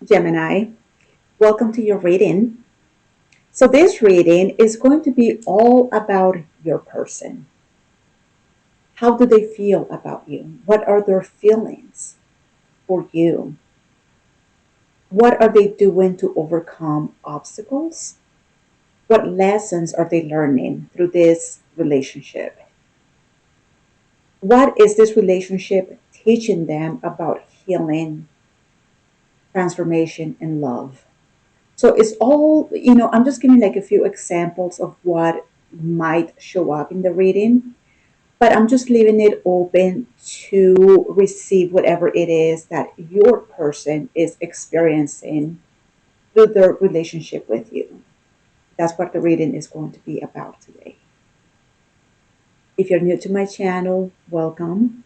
Gemini, welcome to your reading. So, this reading is going to be all about your person. How do they feel about you? What are their feelings for you? What are they doing to overcome obstacles? What lessons are they learning through this relationship? What is this relationship teaching them about healing, transformation, and love? So it's all, I'm just giving like a few examples of what might show up in the reading, but I'm just leaving it open to receive whatever it is that your person is experiencing through their relationship with you. That's what the reading is going to be about today. If you're new to my channel, welcome.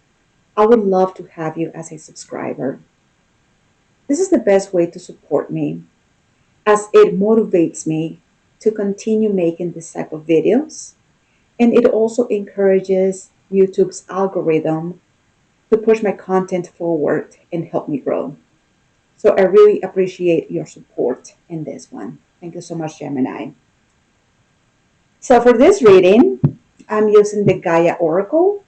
I would love to have you as a subscriber. This is the best way to support me as it motivates me to continue making this type of videos. And it also encourages YouTube's algorithm to push my content forward and help me grow. So I really appreciate your support in this one. Thank you so much, Gemini. So for this reading, I'm using the Gaia Oracle.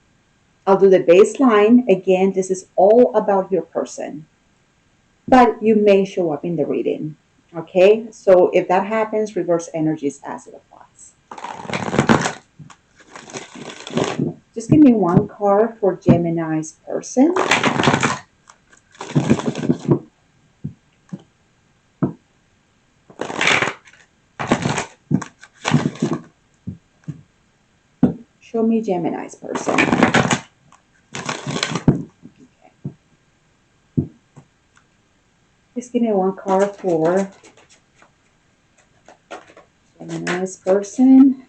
I'll do the baseline. Again, this is all about your person, but you may show up in the reading. Okay, so if that happens, reverse energies as it applies. Just give me one card for Gemini's person. Show me Gemini's person. Okay. Just give me one card for Gemini's person.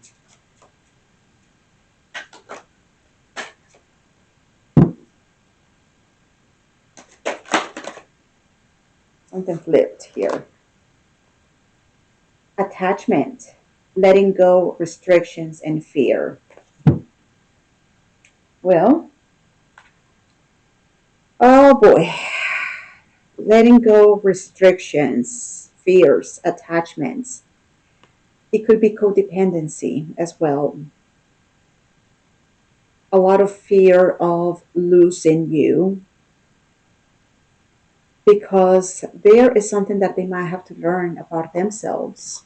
Something flipped here. Attachment, letting go, restrictions, and fear. Well, oh boy. Letting go, restrictions, fears, attachments. It could be codependency as well. A lot of fear of losing you because there is something that they might have to learn about themselves,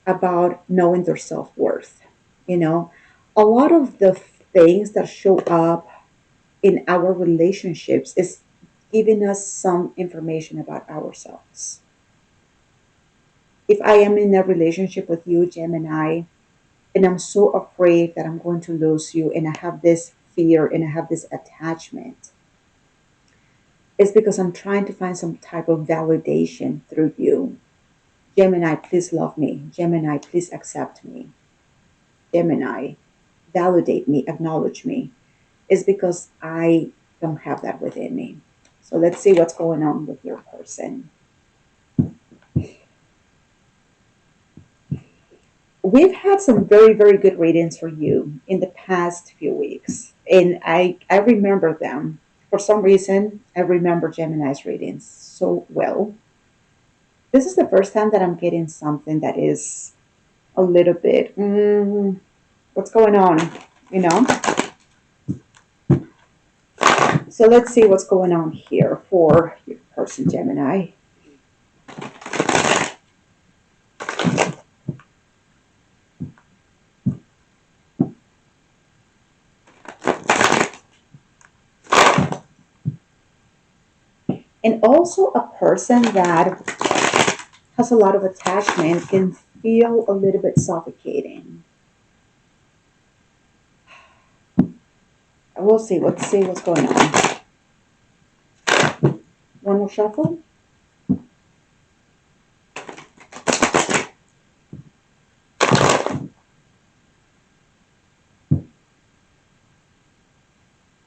about knowing their self-worth. You know, a lot of the things that show up in our relationships is giving us some information about ourselves. If I am in a relationship with you, Gemini, and I'm so afraid that I'm going to lose you, and I have this fear and I have this attachment, it's because I'm trying to find some type of validation through you. Gemini, please love me. Gemini, please accept me. Gemini, validate me, acknowledge me. It's because I don't have that within me. So let's see what's going on with your person. We've had some very, very good readings for you in the past few weeks. And I remember them. For some reason, I remember Gemini's readings so well. This is the first time that I'm getting something that is a little bit, what's going on, you know? So let's see what's going on here for your person, Gemini. And also a person that has a lot of attachment can feel a little bit suffocating. We'll see. Let's see what's going on. One more shuffle.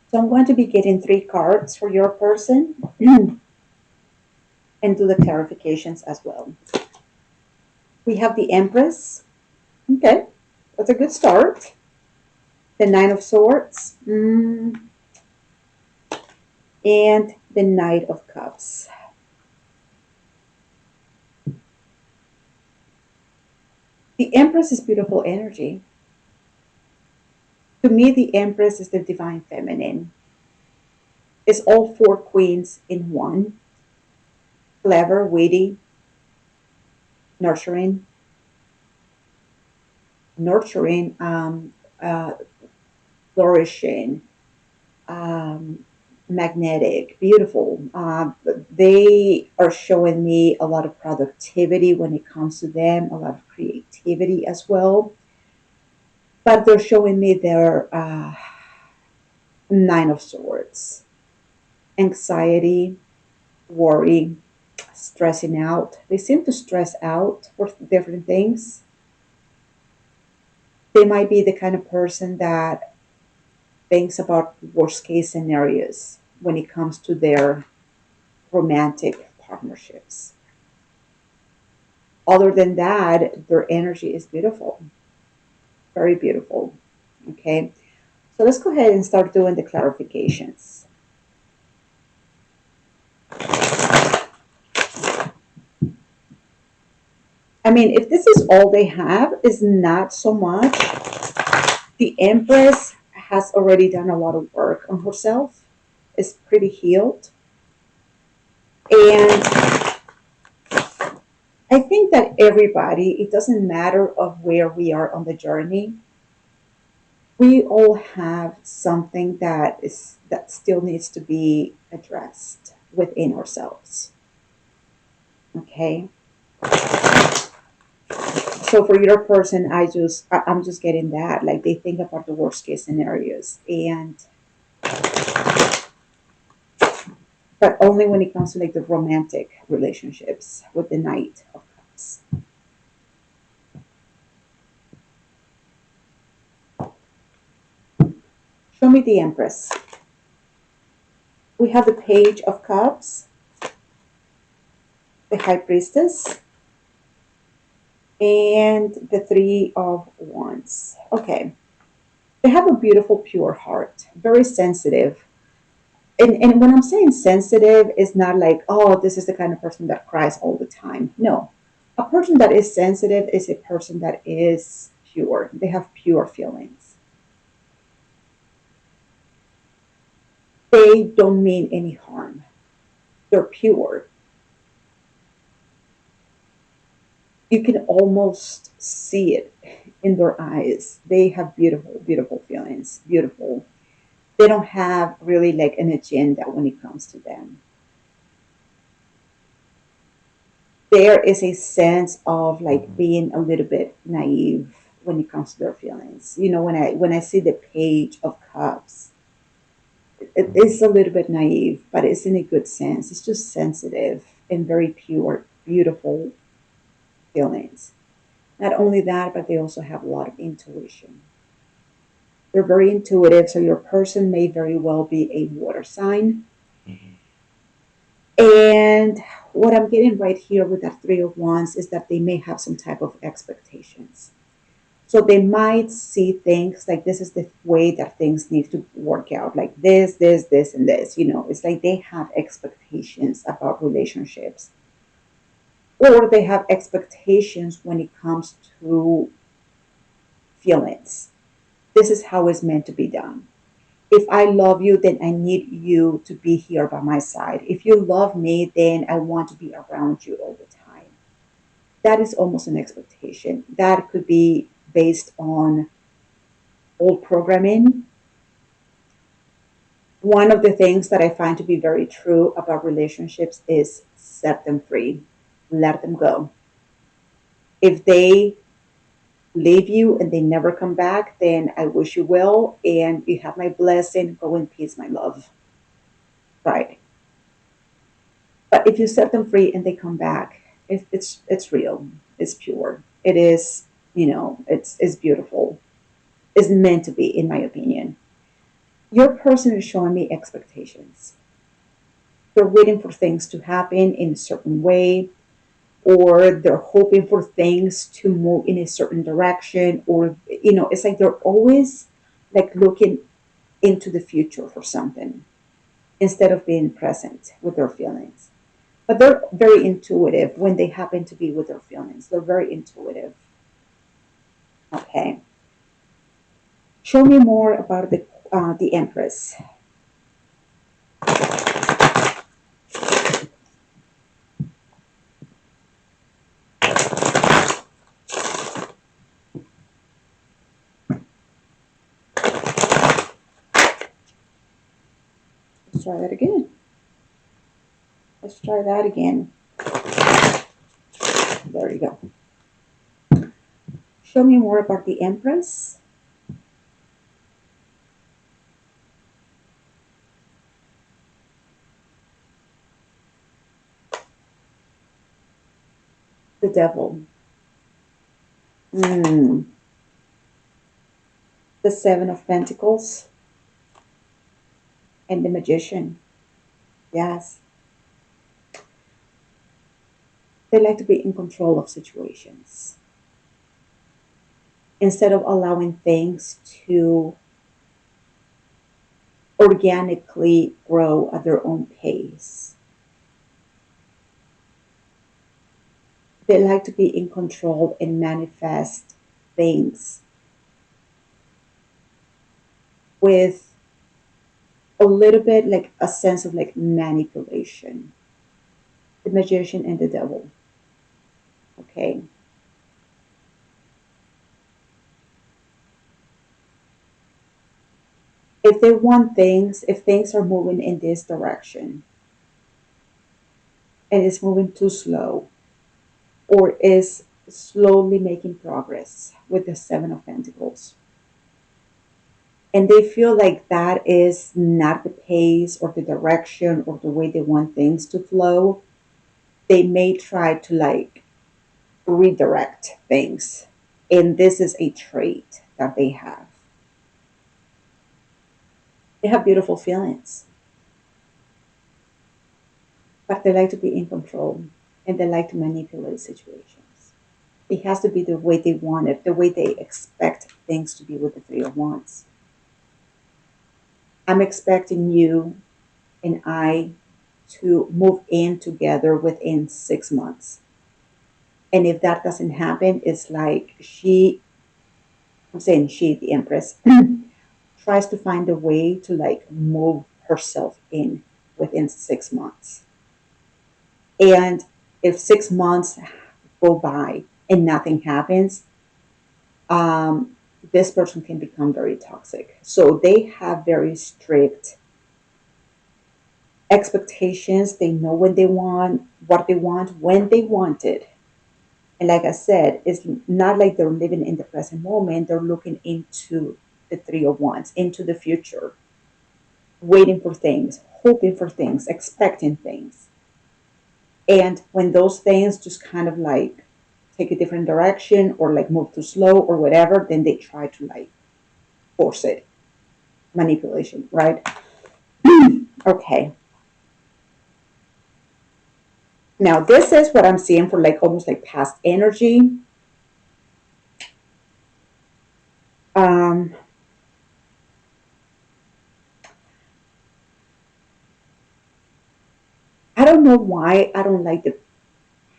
So I'm going to be getting 3 cards for your person and do the clarifications as well. We have the Empress. Okay, that's a good start. The Nine of Swords. And the Knight of Cups. The Empress is beautiful energy. To me, the Empress is the divine feminine. It's all four queens in one: clever, witty, nurturing, nurturing, uh, flourishing, um, magnetic, beautiful. They are showing me a lot of productivity when it comes to them, a lot of creativity as well. But they're showing me their Nine of Swords: anxiety, worry, stressing out. They seem to stress out for different things. They might be the kind of person that thinks about worst case scenarios when it comes to their romantic partnerships. Other than that, their energy is beautiful, very beautiful. Okay, so let's go ahead and start doing the clarifications. I mean, if this is all they have, is not so much. The Empress has already done a lot of work on herself, is pretty healed. And I think that everybody, it doesn't matter of where we are on the journey, we all have something that still needs to be addressed within ourselves. Okay. So for your person, I'm just getting that. Like they think about the worst case scenarios, and but only when it comes to like the romantic relationships with the Knight of Cups. Show me the Empress. We have the Page of Cups, the High Priestess, and the Three of Wands. Okay. They have a beautiful, pure heart, very sensitive. And when I'm saying sensitive, it's not like, oh, this is the kind of person that cries all the time. No. A person that is sensitive is a person that is pure. They have pure feelings. They don't mean any harm. They're pure. You can almost see it in their eyes. They have beautiful, beautiful feelings. Beautiful. They don't have really like an agenda when it comes to them. There is a sense of like being a little bit naive when it comes to their feelings. You know, when I see the Page of Cups, it is a little bit naive, but it's in a good sense. It's just sensitive and very pure, beautiful feelings. Not only that, but they also have a lot of intuition. They're very intuitive, so your person may very well be a water sign. Mhm. And what I'm getting right here with that Three of Wands is that they may have some type of expectations. So they might see things like this is the way that things need to work out, like this, and this. You know, it's like they have expectations about relationships, or they have expectations when it comes to feelings. This is how it's meant to be done. If I love you, then I need you to be here by my side. If you love me, then I want to be around you all the time. That is almost an expectation. That could be based on old programming. One of the things that I find to be very true about relationships is set them free, let them go. If they leave you and they never come back, then I wish you well and you have my blessing. Go in peace, my love. Right. But if you set them free and they come back, it's real. It's pure. It is, it's beautiful. It's meant to be, in my opinion. Your person is showing me expectations. They're waiting for things to happen in a certain way, or they're hoping for things to move in a certain direction, or it's like they're always like looking into the future for something instead of being present with their feelings. But they're very intuitive when they happen to be with their feelings. They're very intuitive. Okay. Show me more about the Empress. Let's try that again. Let's try that again. There you go. Show me more about the Empress. The Devil. Mm. The Seven of Pentacles and the Magician. Yes. They like to be in control of situations instead of allowing things to organically grow at their own pace. They like to be in control and manifest things with a little bit like a sense of like manipulation. The Magician and the Devil. Okay. If they want things, if things are moving in this direction and it's moving too slow or is slowly making progress with the Seven of Pentacles, and they feel like that is not the pace or the direction or the way they want things to flow, they may try to like redirect things. And this is a trait that they have. They have beautiful feelings, but they like to be in control and they like to manipulate situations. It has to be the way they want it, the way they expect things to be with the Three of Wands. I'm expecting you and I to move in together within 6 months. And if that doesn't happen, it's like I'm saying she, the Empress, tries to find a way to like move herself in within 6 months. And if 6 months go by and nothing happens, um, this person can become very toxic. So they have very strict expectations. They know what they want, when they want it. And like I said, it's not like they're living in the present moment. They're looking into the Three of Wands, into the future, waiting for things, hoping for things, expecting things. And when those things just kind of like take a different direction or like move too slow or whatever, then they try to like force it. Manipulation, right? Okay. Now this is what I'm seeing for like almost like past energy. Um, I don't know why I don't like the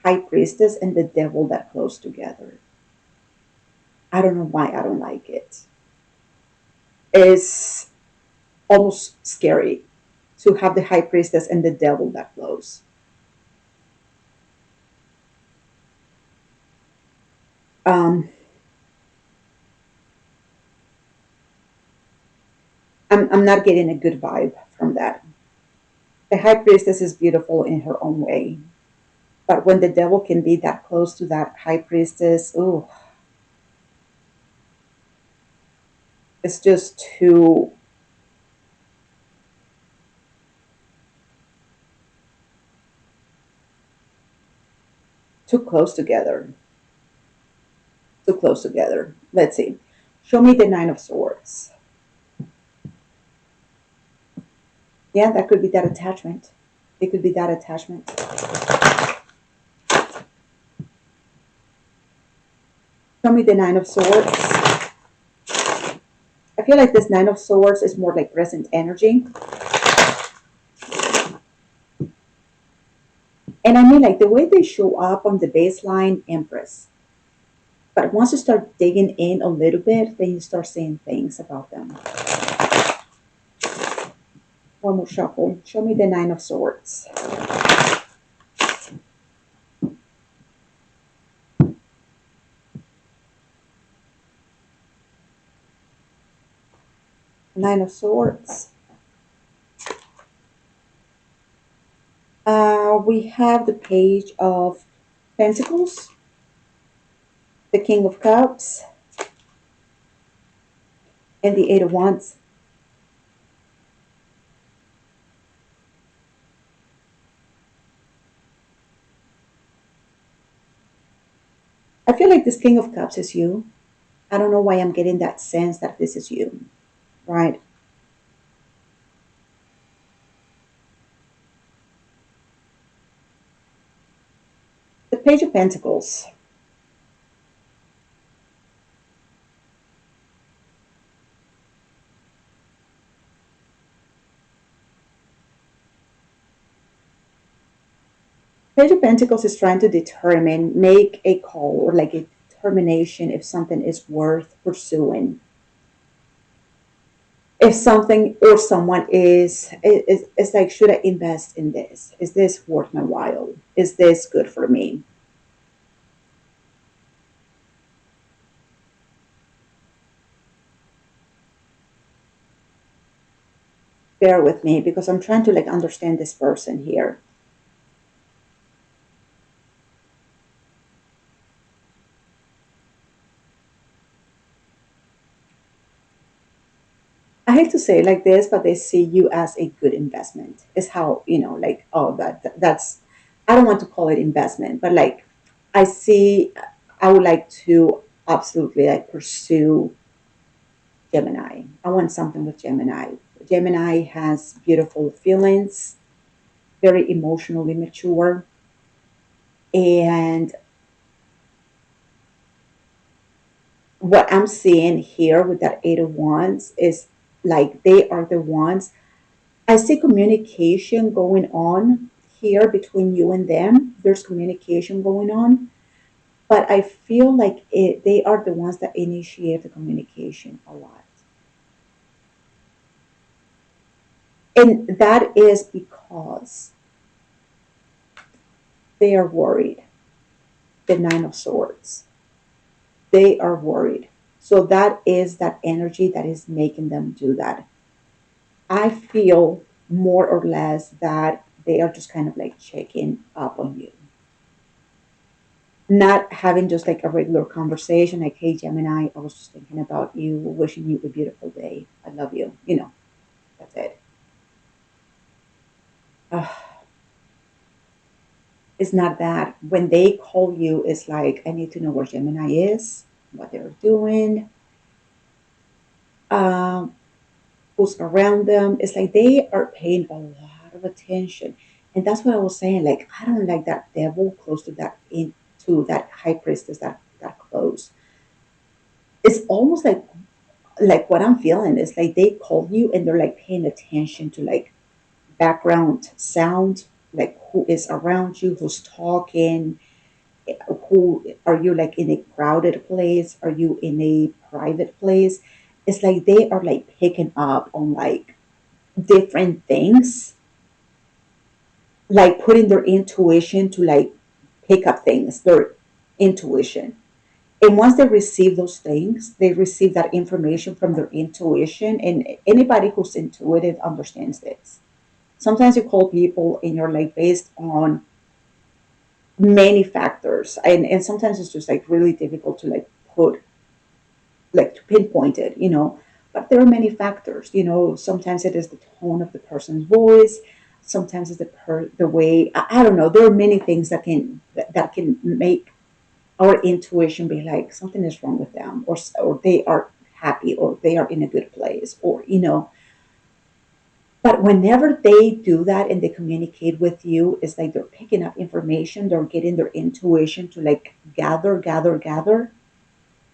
High Priestess and the Devil that close together. I don't know why I don't like it. It's almost scary to have the High Priestess and the Devil that close. Um, I'm not getting a good vibe from that. The High Priestess is beautiful in her own way, but when the Devil can be that close to that High Priestess, ooh, it's just too close together. Too close together. Let's see. Show me the Nine of Swords. Yeah, that could be that attachment. It could be that attachment. Show me the Nine of Swords. I feel like this Nine of Swords is more like present energy. And I mean like the way they show up on the baseline, Empress. But once you start digging in a little bit, then you start seeing things about them. One more shuffle. Show me the Nine of Swords. Nine of Swords. We have the Page of Pentacles, the King of Cups, and the Eight of Wands. I feel like this King of Cups is you. I don't know why I'm getting that sense that this is you, right? The Page of Pentacles. Page of Pentacles is trying to determine, make a call or like a determination if something is worth pursuing. If something or someone is like, should I invest in this? Is this worth my while? Is this good for me? Bear with me because I'm trying to like understand this person here. I hate to say it like this, but they see you as a good investment. Is how, like, oh, that's, I don't want to call it investment, but like, I see, I would like to absolutely like pursue Gemini. I want something with Gemini. Gemini has beautiful feelings, very emotionally mature, and what I'm seeing here with that Eight of Wands is like they are the ones. I see communication going on here between you and them. There's communication going on, but I feel like they are the ones that initiate the communication a lot. And that is because they are worried. The Nine of Swords. They are worried. So that is that energy that is making them do that. I feel more or less that they are just kind of like checking up on you, not having just like a regular conversation like, hey Gemini, I was just thinking about you, wishing you a beautiful day, I love you, that's it. uh, it's not that. When they call you, it's like, I need to know where Gemini is, what they're doing, um, who's around them. It's like they are paying a lot of attention. And that's what I was saying, like, I don't like that devil close to that, into that high priestess, that close. It's almost like what I'm feeling is like they call you and they're like paying attention to like background sound, like who is around you, who's talking, who are you, like in a crowded place, are you in a private place. It's like they are like picking up on like different things, like putting their intuition to like pick up things, their intuition. And once they receive those things, they receive that information from their intuition. And anybody who's intuitive understands this. Sometimes you call people and you're like based on many factors. And sometimes it's just like really difficult to like put, like to pinpoint it. But there are many factors. Sometimes it is the tone of the person's voice. Sometimes it's the way, I don't know. There are many things that can make our intuition be like something is wrong with them, or they are happy, or they are in a good place, or. But whenever they do that and they communicate with you, it's like they're picking up information, they're getting their intuition to like gather.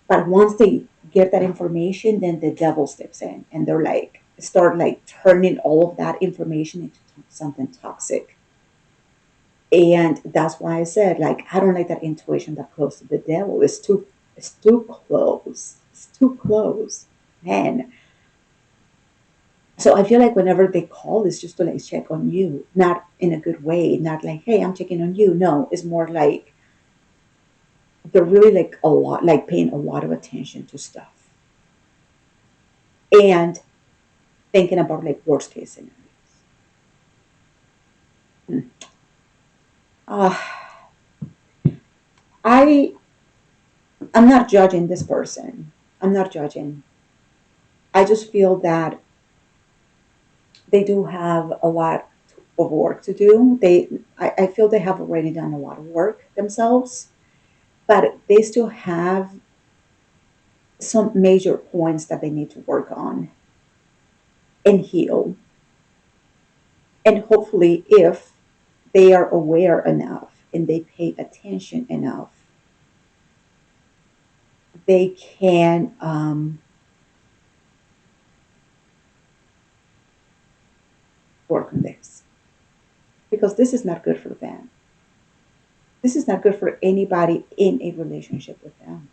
But once they get that information, then the devil steps in and they're like start like turning all of that information into something toxic. And that's why I said, like, I don't like that intuition that close to the devil. It's It's too close. It's too close. Man. So I feel like whenever they call, it's just to like check on you, not in a good way, not like, hey, I'm checking on you. No, it's more like they're really like a lot, like paying a lot of attention to stuff and thinking about like worst case scenarios. Hmm. Uh, I I'm not judging this person. I'm not judging. I just feel that they do have a lot of work to do. I feel they have already done a lot of work themselves, but they still have some major points that they need to work on and heal. And hopefully, if they are aware enough and they pay attention enough, they can work on this because this is not good for them. This is not good for anybody in a relationship with them.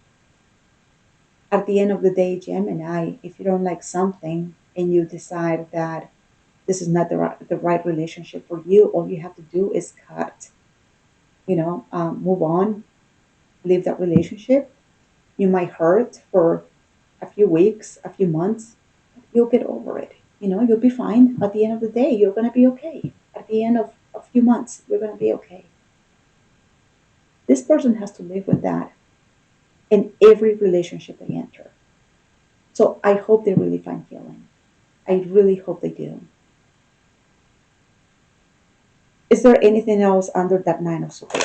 At the end of the day, Gemini, if you don't like something and you decide that this is not the right relationship for you, all you have to do is cut, move on, leave that relationship. You might hurt for a few weeks, a few months, but you'll get over it. You'll be fine. At the end of the day, you're going to be okay. At the end of a few months, you're going to be okay. This person has to live with that in every relationship they enter. So I hope they really find healing. I really hope they do. Is there anything else under that Nine of Swords?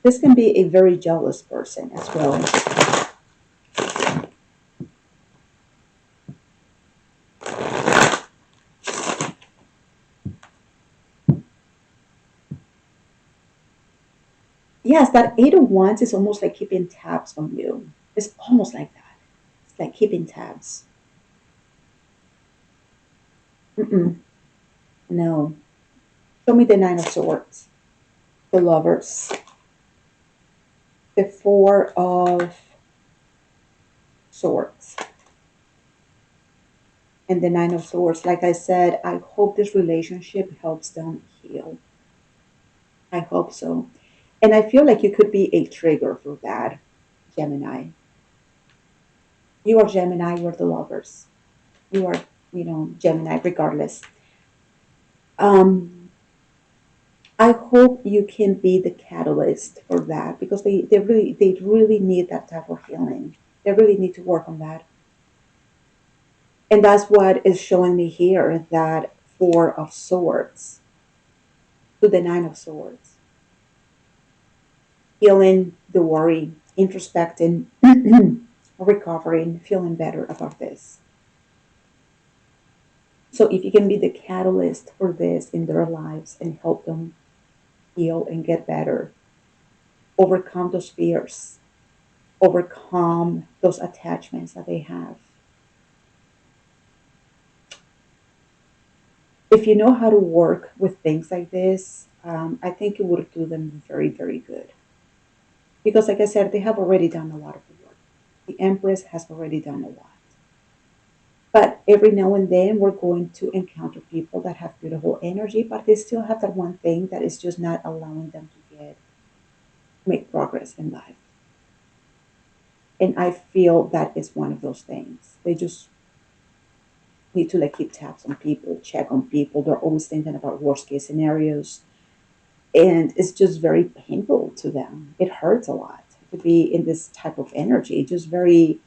This can be a very jealous person as well. Yes, that Eight of Wands is almost like keeping tabs on you. It's almost like that. It's like keeping tabs. Mm-mm, no. Show me the Nine of Swords, the Lovers, the Four of Swords, and the Nine of Swords. Like I said, I hope this relationship helps them heal. I hope so. And I feel like you could be a trigger for that, Gemini. You are Gemini, you're the Lovers. You are, Gemini regardless. Um, I hope you can be the catalyst for that because they really need that type of healing. They really need to work on that. And that's what is showing me here, that Four of Swords to the Nine of Swords. Healing the worry, introspecting, recovering, feeling better about this. So if you can be the catalyst for this in their lives and help them heal and get better, overcome those fears, overcome those attachments that they have. If you know how to work with things like this, I think it would do them very, very good. Because, like I said, they have already done a lot of the work. The Empress has already done a lot. But every now and then, we're going to encounter people that have beautiful energy, but they still have that one thing that is just not allowing them to make progress in life. And I feel that is one of those things. They just need to like keep tabs on people, check on people. They're always thinking about worst case scenarios. And it's just very painful to them. It hurts a lot to be in this type of energy, just very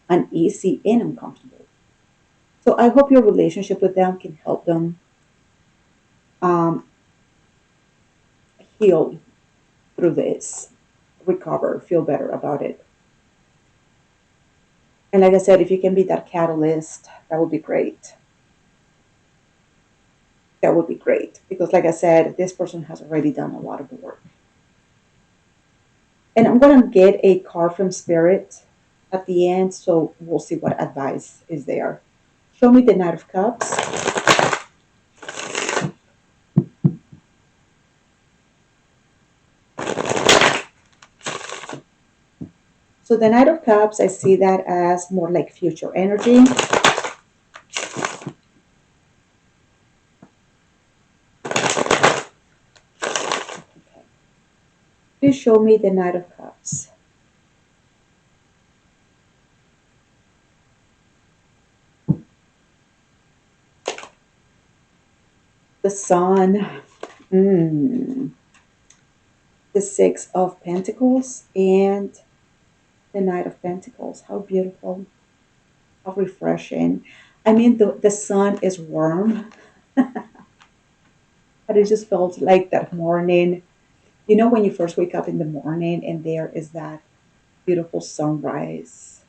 uneasy and uncomfortable. So I hope your relationship with them can help them um, heal through this, recover, feel better about it. And like I said, if you can be that catalyst, that would be great. That would be great. Because, like I said, this person has already done a lot of the work. And I'm going to get a card from Spirit at the end, so we'll see what advice is there. Show me the Knight of Cups. So the Knight of Cups, I see that as more like future energy. Okay. Please show me the Knight of Cups. The Sun. Mm. The Six of Pentacles and the Knight of Pentacles. How beautiful. How refreshing. I mean, the sun is warm, but it just felt like that morning. You know, when you first wake up in the morning and there is that beautiful sunrise,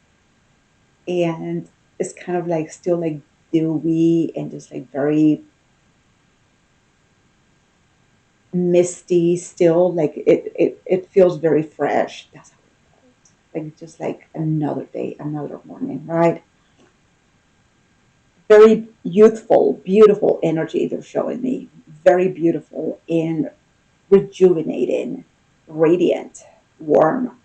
and it's kind of like still like dewy and just like very misty still. Like it feels very fresh. That's how it felt. Like just like another day, another morning, right? Very youthful, beautiful energy they're showing me. Very beautiful and rejuvenating, radiant, warm,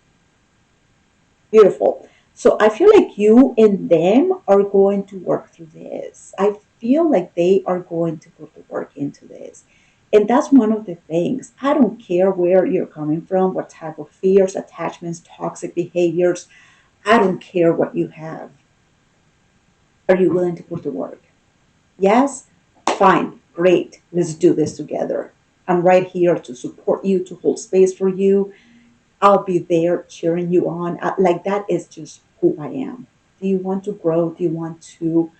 beautiful. So I feel like you and them are going to work through this. I feel like they are going to put the work into this. And that's one of the things. I don't care where you're coming from, what type of fears, attachments, toxic behaviors. I don't care what you have. Are you willing to put the work? Yes? Fine. Great. Let's do this together. I'm right here to support you, to hold space for you. I'll be there cheering you on. Like that is just who I am. Do you want to grow? Do you want to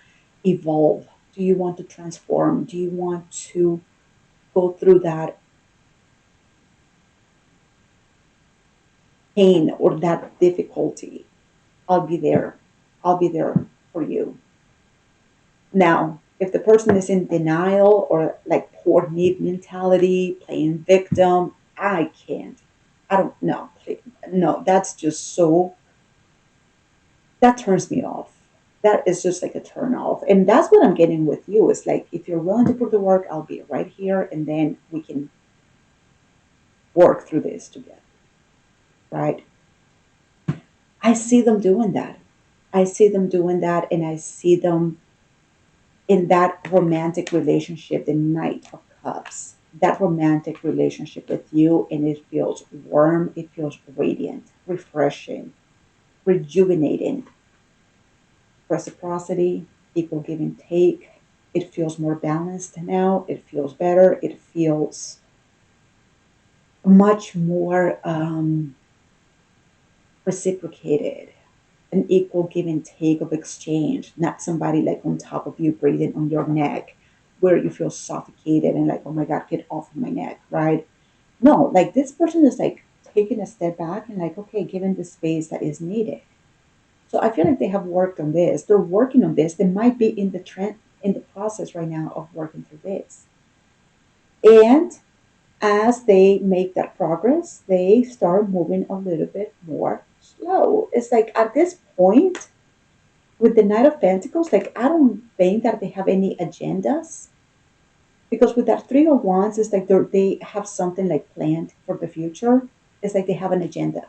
evolve? Do you want to transform? Do you want to go through that pain or that difficulty? I'll be there. I'll be there for you. Now, if the person is in denial or like poor need mentality, playing victim, I can't. I don't know. No, that's just so, that turns me off. That is just like a turn off. And that's what I'm getting with you. It's like, if you're willing to put the work, I'll be right here and then we can work through this together, right? I see them doing that. I see them doing that and I see them in that romantic relationship, the Knight of Cups, that romantic relationship with you, and it feels warm, it feels radiant, refreshing, rejuvenating, reciprocity, equal give and take. It feels more balanced now, it feels better, it feels much more reciprocated, an equal give and take of exchange, not somebody like on top of you breathing on your neck where you feel suffocated and like, oh my God, get off of my neck, right? No, like this person is like taking a step back and like, okay, given the space that is needed. So I feel like they have worked on this. They're working on this. They might be in the trend in the process right now of working through this. And as they make that progress, they start moving a little bit more slow. It's like at this point, with the Knight of Pentacles, like I don't think that they have any agendas because with that Three of Wands, it's like they have something like planned for the future. It's like they have an agenda.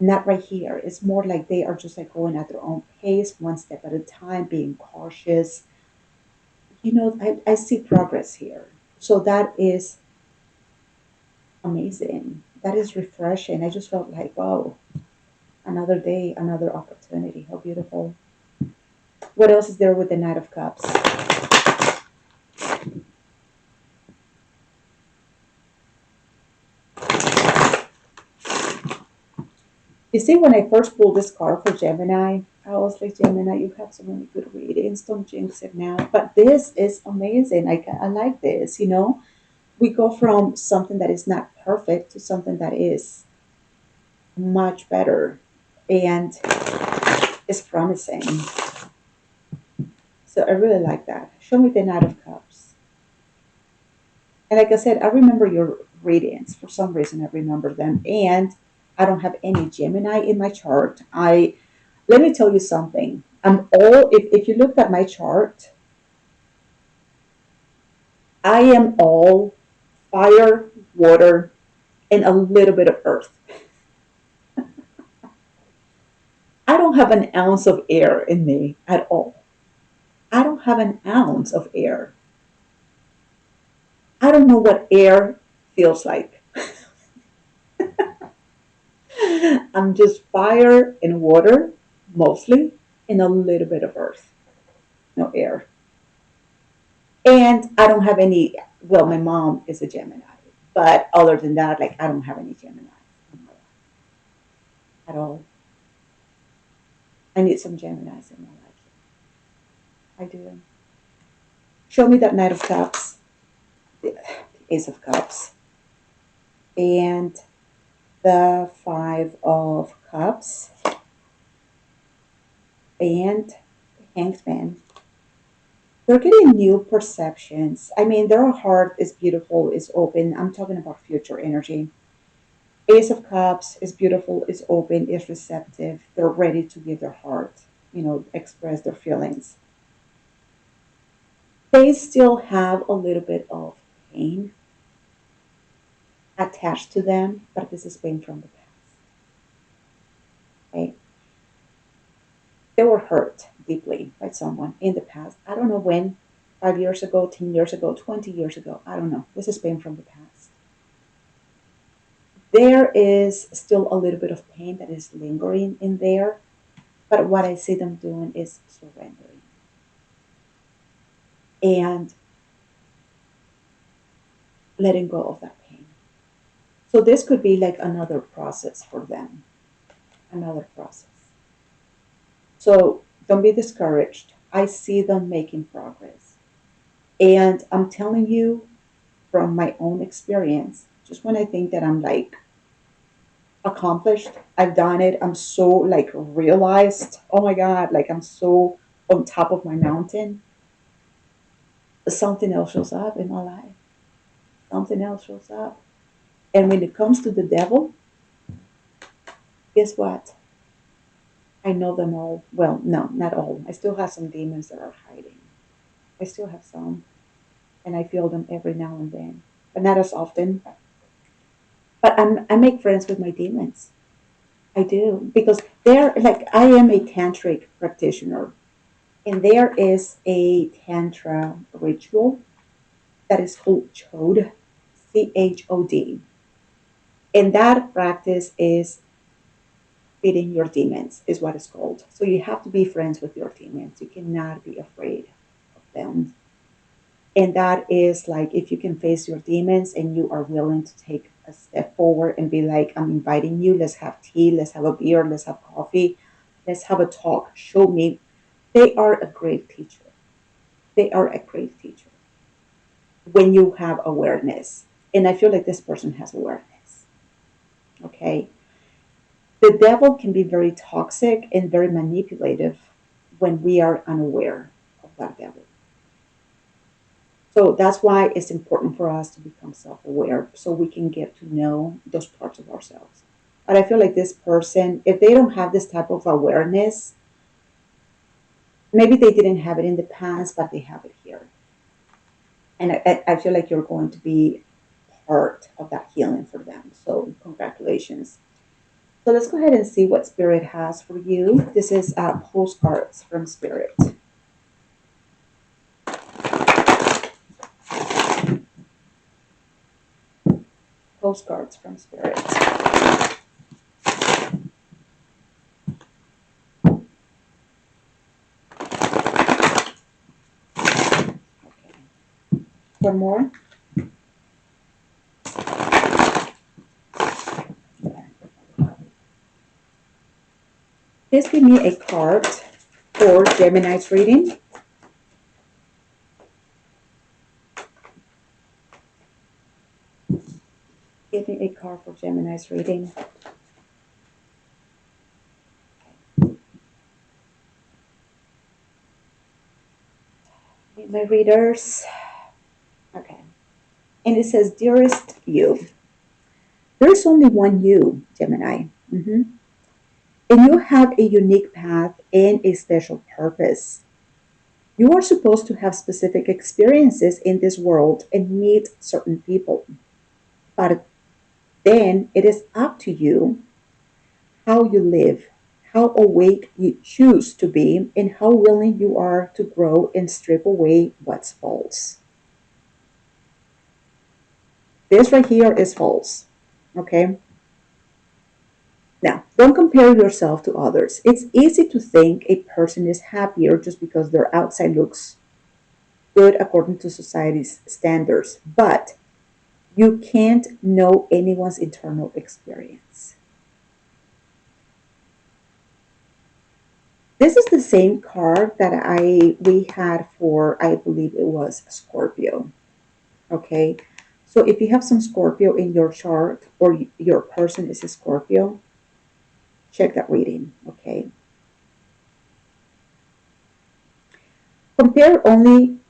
Not right here. It's more like they are just like going at their own pace, one step at a time, being cautious. You know, I see progress here. So that is amazing. That is refreshing. I just felt like, wow, another day, another opportunity. How beautiful. What else is there with the Knight of Cups? You see, when I first pulled this card for Gemini, I was like, Gemini, you have so many good readings. Don't jinx it now. But this is amazing. I like this. You know, we go from something that is not perfect to something that is much better and is promising. So I really like that. Show me the Knight of Cups. And like I said, I remember your readings. For some reason, I remember them. And I don't have any Gemini in my chart. Let me tell you something. If you look at my chart, I am all fire, water, and a little bit of earth. I don't have an ounce of air in me at all. I don't have an ounce of air. I don't know what air feels like. I'm just fire and water, mostly, and a little bit of earth, no air. And I don't have any, well, my mom is a Gemini, but other than that, like, I don't have any Gemini in my life at all. I need some Geminis in my life. I do. Show me that Knight of Cups, the Ace of Cups, and the Five of Cups, and the Hanged Man. They're getting new perceptions. I mean, their heart is beautiful, is open. I'm talking about future energy. Ace of Cups is beautiful, is open, is receptive. They're ready to give their heart, express their feelings. They still have a little bit of pain attached to them, but this is pain from the past. Okay? They were hurt deeply by someone in the past. I don't know when, 5 years ago, 10 years ago, 20 years ago. I don't know. This is pain from the past. There is still a little bit of pain that is lingering in there, but what I see them doing is surrendering and letting go of that pain. So this could be like another process for them, another process. So don't be discouraged. I see them making progress. And I'm telling you from my own experience, just when I think that I'm like accomplished, I've done it, I'm so like realized, oh my God, like I'm so on top of my mountain, something else shows up in my life. Something else shows up. And when it comes to the devil, guess what? I know them all. Well, no, not all. I still have some demons that are hiding. I still have some, and I feel them every now and then, but not as often. But I make friends with my demons. I do because they're like I am a tantric practitioner, and there is a tantra ritual that is called chod, CHOD, and that practice is feeding your demons is what it's called. So you have to be friends with your demons. You cannot be afraid of them. And that is like if you can face your demons and you are willing to take a step forward and be like, I'm inviting you, let's have tea, let's have a beer, let's have coffee, let's have a talk. Show me. They are a great teacher. They are a great teacher when you have awareness. And I feel like this person has awareness. Okay. The devil can be very toxic and very manipulative when we are unaware of that devil. So that's why it's important for us to become self aware so we can get to know those parts of ourselves. But I feel like this person, if they don't have this type of awareness, maybe they didn't have it in the past, but they have it here. And I feel like you're going to be part of that healing for them. So, congratulations. So, let's go ahead and see what Spirit has for you. This is postcards from Spirit. Postcards from Spirit. Okay. One more. Please give me a card for Gemini's reading. Give me a card for Gemini's reading. My readers. Okay. And it says, Dearest you, there is only one you, Gemini. And you have a unique path and a special purpose. You are supposed to have specific experiences in this world and meet certain people. But then it is up to you how you live, how awake you choose to be, and how willing you are to grow and strip away what's false. This right here is false. Okay? Now, don't compare yourself to others. It's easy to think a person is happier just because their outside looks good according to society's standards, but you can't know anyone's internal experience. This is the same card that I we had for, I believe it was Scorpio. Okay. So if you have some Scorpio in your chart, or your person is a Scorpio, check that reading. Okay. Compare only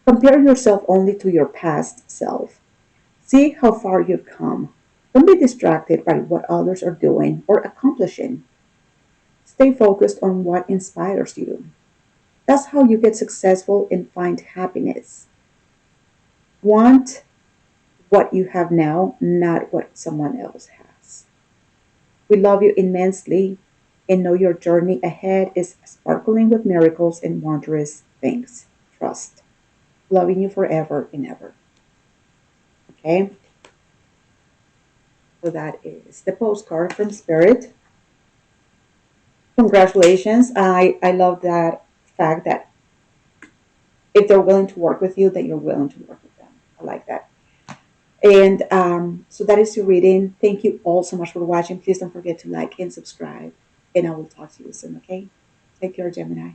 Compare yourself only to your past self. See how far you've come. Don't be distracted by what others are doing or accomplishing. Stay focused on what inspires you. That's how you get successful and find happiness. Want what you have now, not what someone else has. We love you immensely and know your journey ahead is sparkling with miracles and wondrous things. Trust. Loving you forever and ever. Okay? So that is the postcard from Spirit. Congratulations. I love that fact that if they're willing to work with you, that you're willing to work with them. I like that. And so that is your reading. Thank you all so much for watching. Please don't forget to like and subscribe. And I will talk to you soon, okay? Take care, Gemini.